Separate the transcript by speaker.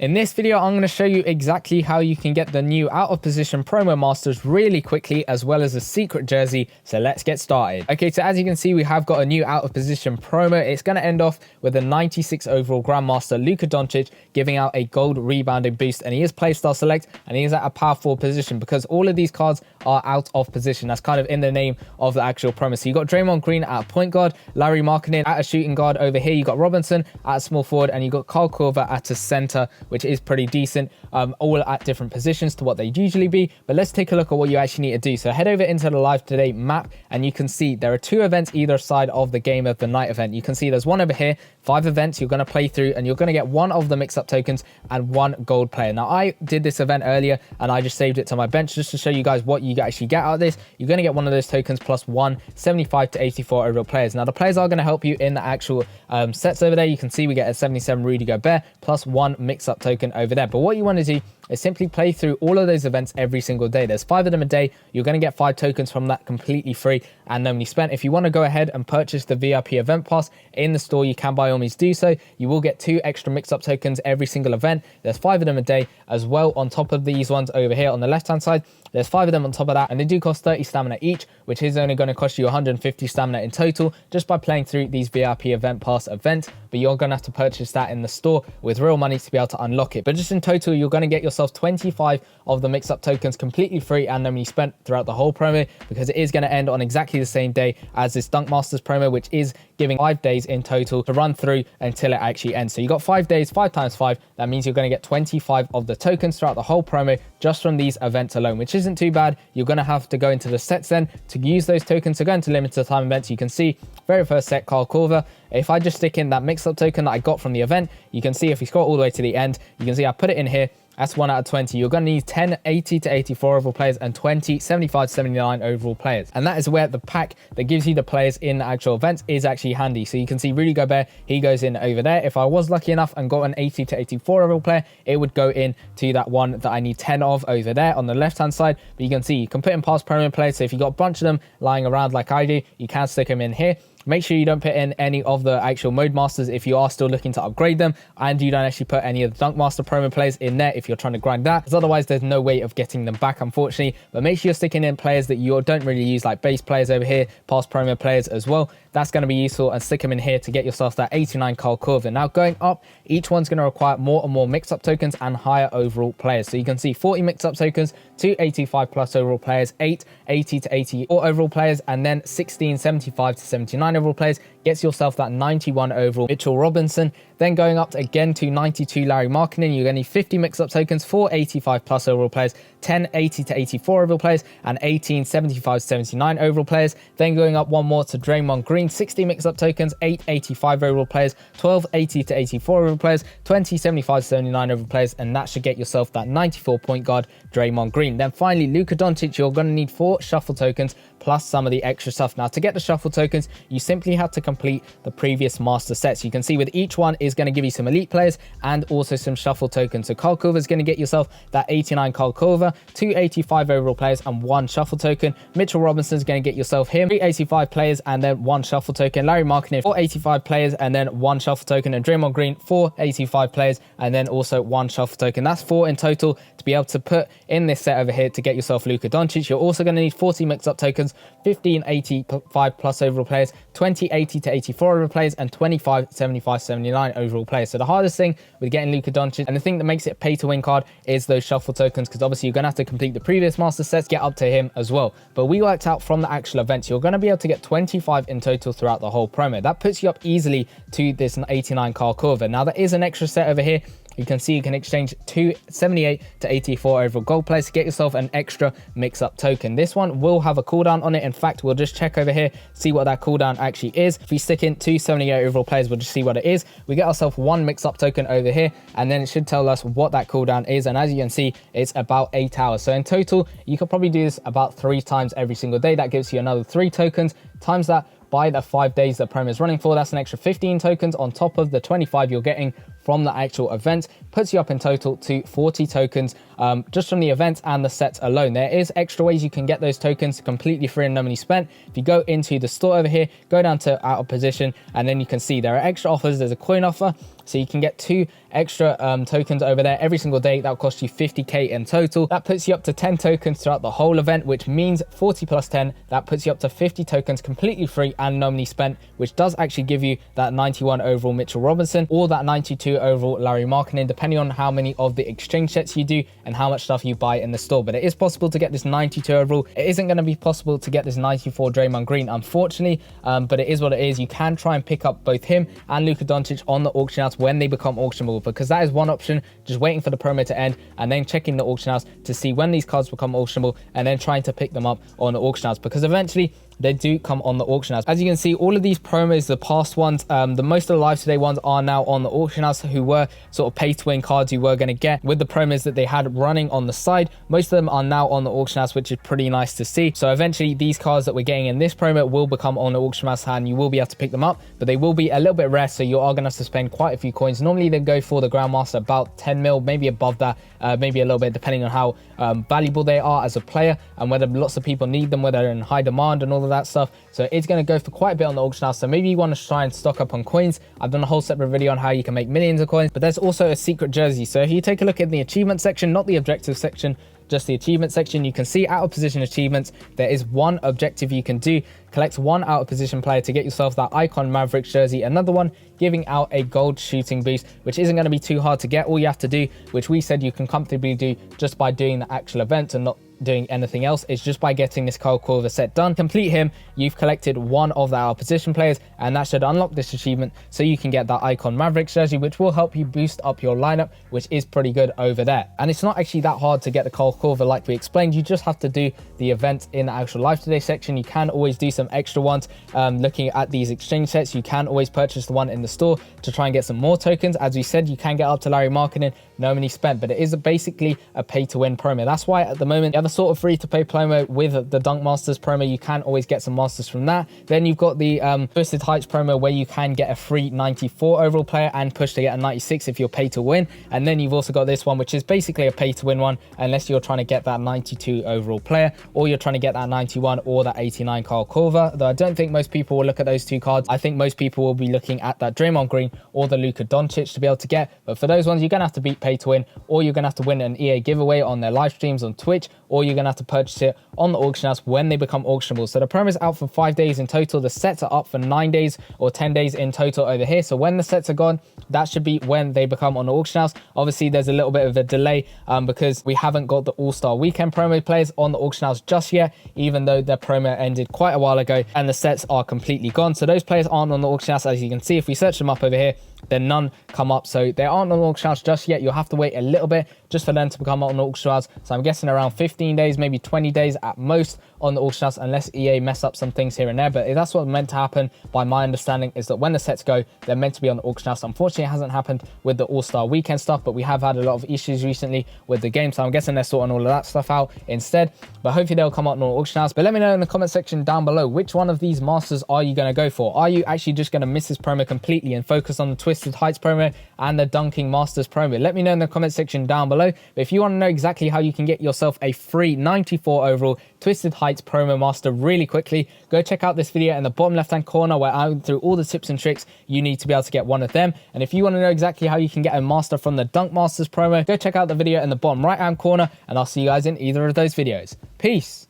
Speaker 1: In this video, I'm going to show you exactly how you can get the new out of position promo masters really quickly, as well as a secret jersey. So let's get started. Okay, so as you can see, we have got a new out of position promo. It's going to end off with a 96 overall Grandmaster Luka Doncic giving out a gold rebounding boost, and he is playstyle select and he is at a power forward position because all of these cards are out of position. That's kind of in the name of the actual promo. So you got Draymond Green at a point guard, Larry Markkinen at a shooting guard. Over here you got Robinson at a small forward, and you got Kyle Korver at a center, which is pretty decent, all at different positions to what they'd usually be. But let's take a look at what you actually need to do. So head over into the live today map, and you can see there are 2 events either side of the game of the night event. You can see there's one over here, 5 events you're going to play through, and you're going to get 1 of the mix-up tokens and 1 gold player. Now I did this event earlier and I just saved it to my bench just to show you guys what you actually get out of this. You're going to get 1 of those tokens plus 1 75 to 84 overall players. Now the players are going to help you in the actual sets over there. You can see we get a 77 Rudy Gobert plus 1 mix-up token over there. But what you want to do is simply play through all of those events every single day. There's 5 of them a day. You're going to get 5 tokens from that completely free and no money spent. If you want to go ahead and purchase the VIP event pass in the store, you can by all means do so. You will get 2 extra mix-up tokens every single event. There's 5 of them a day as well on top of these ones over here on the left-hand side. There's 5 of them on top of that, and they do cost 30 stamina each, which is only going to cost you 150 stamina in total just by playing through these VIP event pass events. But you're going to have to purchase that in the store with real money to be able to unlock it. But just in total, you're going to get yourself 25 of the mix-up tokens completely free and no money spent throughout the whole promo, because it is going to end on exactly the same day as this Dunk Masters promo, which is giving 5 days in total to run through until it actually ends. So you got 5 days, 5 times 5. That means you're going to get 25 of the tokens throughout the whole promo just from these events alone, which isn't too bad. You're going to have to go into the sets then to use those tokens. So go into limited time events. You can see very first set, Kyle Korver. If I just stick in that mix-up token that I got from the event, you can see if you scroll all the way to the end, you can see I put it in here. That's 1 out of 20. You're going to need 10 80 to 84 overall players and 20 75 to 79 overall players. And that is where the pack that gives you the players in the actual events is actually handy. So you can see Rudy Gobert, he goes in over there. If I was lucky enough and got an 80 to 84 overall player, it would go in to that one that I need 10 of over there on the left-hand side. But you can see you can put in past promo players. So if you got a bunch of them lying around like I do, you can stick them in here. Make sure you don't put in any of the actual mode masters if you are still looking to upgrade them, and you don't actually put any of the Dunk Master promo players in there if you're trying to grind that, because otherwise there's no way of getting them back, unfortunately. But make sure you're sticking in players that you don't really use, like base players over here, past promo players as well. That's going to be useful, and stick them in here to get yourself that 89 Kyle Korver. Now going up, each one's going to require more and more mix-up tokens and higher overall players. So you can see 40 mix-up tokens, 2 85 plus overall players, 8 80 to 84 overall players, and then 16 75 to 79 overall players. Gets yourself that 91 overall Mitchell Robinson. Then going up again to 92 Larry Markkinen, you're going to need 50 mix-up tokens, 4 85 plus overall players, 10 80 to 84 overall players, and 18 75 to 79 overall players. Then going up one more to Draymond Green, 60 mix-up tokens, 8 85 overall players, 12 80 to 84 overall players, 20 75 to 79 overall players, and that should get yourself that 94 point guard Draymond Green. Then finally, Luka Doncic, you're going to need 4 shuffle tokens plus some of the extra stuff. Now to get the shuffle tokens, you simply have to complete the previous master sets. You can see with each one is going to give you some elite players and also some shuffle tokens. So Kyle Korver is going to get yourself that 89 Kyle Korver, 2 85 overall players and 1 shuffle token. Mitchell Robinson is going to get yourself him 3 85 players and then 1 shuffle token. Larry Markkinen 4 85 players and then 1 shuffle token, and Draymond Green 4 85 players and then also 1 shuffle token. That's 4 in total to be able to put in this set over here to get yourself Luka Doncic. You're also going to need 40 mix-up tokens, 15 85 plus overall players, 20 80 to 84 overall players, and 25 75 79 overall players. So the hardest thing with getting Luka Doncic, and the thing that makes it a pay to win card, is those shuffle tokens, because obviously you're going to have to complete the previous master sets, get up to him as well. But we worked out from the actual events, you're going to be able to get 25 in total throughout the whole promo. That puts you up easily to this 89 Kyle Korver. Now there is an extra set over here. You can see you can exchange 2 78 to 84 overall gold players to get yourself an extra mix-up token. This one will have a cooldown on it. In fact, we'll just check over here, see what that cooldown actually is. If we stick in 2 78 overall players, we'll just see what it is. We get ourselves 1 mix-up token over here, and then it should tell us what that cooldown is. And as you can see, it's about 8 hours. So in total, you could probably do this about 3 times every single day. That gives you another 3 tokens. Times that by the 5 days that promo is running for, that's an extra 15 tokens on top of the 25 you're getting from the actual event, puts you up in total to 40 tokens just from the event and the sets alone. There is extra ways you can get those tokens completely free and no money spent. If you go into the store over here, go down to out of position, and then you can see there are extra offers. There's a coin offer, so you can get 2 extra tokens over there every single day. That'll cost you 50k in total. That puts you up to 10 tokens throughout the whole event, which means 40 plus 10, that puts you up to 50 tokens completely free and no money spent, which does actually give you that 91 overall Mitchell Robinson or that 92 overall Larry Markkinen, depending on how many of the exchange sets you do and how much stuff you buy in the store. But it is possible to get this 92 overall. It isn't going to be possible to get this 94 Draymond Green, unfortunately, but it is what it is. You can try and pick up both him and Luka Doncic on the auction house when they become auctionable, because that is one option, just waiting for the promo to end and then checking the auction house to see when these cards become auctionable and then trying to pick them up on the auction house, because eventually they do come on the auction house. As you can see, all of these promos, the past ones, the most of the live today ones are now on the auction house, who were sort of pay to win cards you were going to get with the promos that they had running on the side. Most of them are now on the auction house, which is pretty nice to see. So eventually these cards that we're getting in this promo will become on the auction house and you will be able to pick them up, but they will be a little bit rare, so you are going to have to spend quite a few coins. Normally they go for the Grandmaster about 10 mil, maybe above that, maybe a little bit, depending on how valuable they are as a player and whether lots of people need them, whether they're in high demand and all of that stuff. So it's going to go for quite a bit on the auction house. So maybe you want to try and stock up on coins. I've done a whole separate video on how you can make millions of coins, but there's also a secret jersey. So if you take a look in the achievement section, not the objective section, just the achievement section, you can see out of position achievements. There is one objective you can do. Collect 1 out of position player to get yourself that Icon Mavericks jersey. Another one giving out a gold shooting boost, which isn't going to be too hard to get. All you have to do, which we said you can comfortably do just by doing the actual event and not doing anything else, is just by getting this Kyle Korver set done. Complete him, you've collected 1 of the out of position players, and that should unlock this achievement so you can get that Icon Mavericks jersey, which will help you boost up your lineup, which is pretty good over there. And it's not actually that hard to get the Kyle Korver like we explained. You just have to do the event in the actual live today section. You can always do some extra ones. Looking at these exchange sets, you can always purchase the one in the store to try and get some more tokens. As we said, you can get up to Larry Markkinen, no money spent, but it is basically a pay to win promo. That's why at the moment, the other sort of free to play promo with the Dunk Masters promo, you can always get some masters from that. Then you've got the Twisted Heights promo where you can get a free 94 overall player and push to get a 96 if you're pay to win. And then you've also got this one, which is basically a pay to win one, unless you're trying to get that 92 overall player or you're trying to get that 91 or that 89 Kyle Korver. Though I don't think most people will look at those 2 cards. I think most people will be looking at that Draymond Green or the Luka Doncic to be able to get. But for those ones, you're going to have to beat pay to win, or you're going to have to win an EA giveaway on their live streams on Twitch, or you're going to have to purchase it on the auction house when they become auctionable. So the promo is out for 5 days in total. The sets are up for 9 days or 10 days in total over here. So when the sets are gone, that should be when they become on the auction house. Obviously, there's a little bit of a delay because we haven't got the All-Star Weekend promo players on the auction house just yet, even though their promo ended quite a while ago and the sets are completely gone. So those players aren't on the auction house. As you can see, if we search them up over here, then none come up. So they aren't on the auction house just yet. You'll have to wait a little bit just for them to become on the auction house. So I'm guessing around 15 days, maybe 20 days at most on the auction house, unless EA mess up some things here and there. But that's what's meant to happen by my understanding, is that when the sets go, they're meant to be on the auction house. Unfortunately, it hasn't happened with the All-Star Weekend stuff, but we have had a lot of issues recently with the game. So I'm guessing they're sorting all of that stuff out instead. But hopefully they'll come out on the auction house. But let me know in the comment section down below, which one of these masters are you going to go for? Are you actually just going to miss this promo completely and focus on the Twisted Heights promo and the Dunking Masters promo? Let me know in the comment section down below. But if you want to know exactly how you can get yourself a free 94 overall Twisted Heights promo master really quickly, go check out this video in the bottom left hand corner where I went through all the tips and tricks you need to be able to get one of them. And if you want to know exactly how you can get a master from the Dunk Masters promo, go check out the video in the bottom right hand corner, and I'll see you guys in either of those videos. Peace.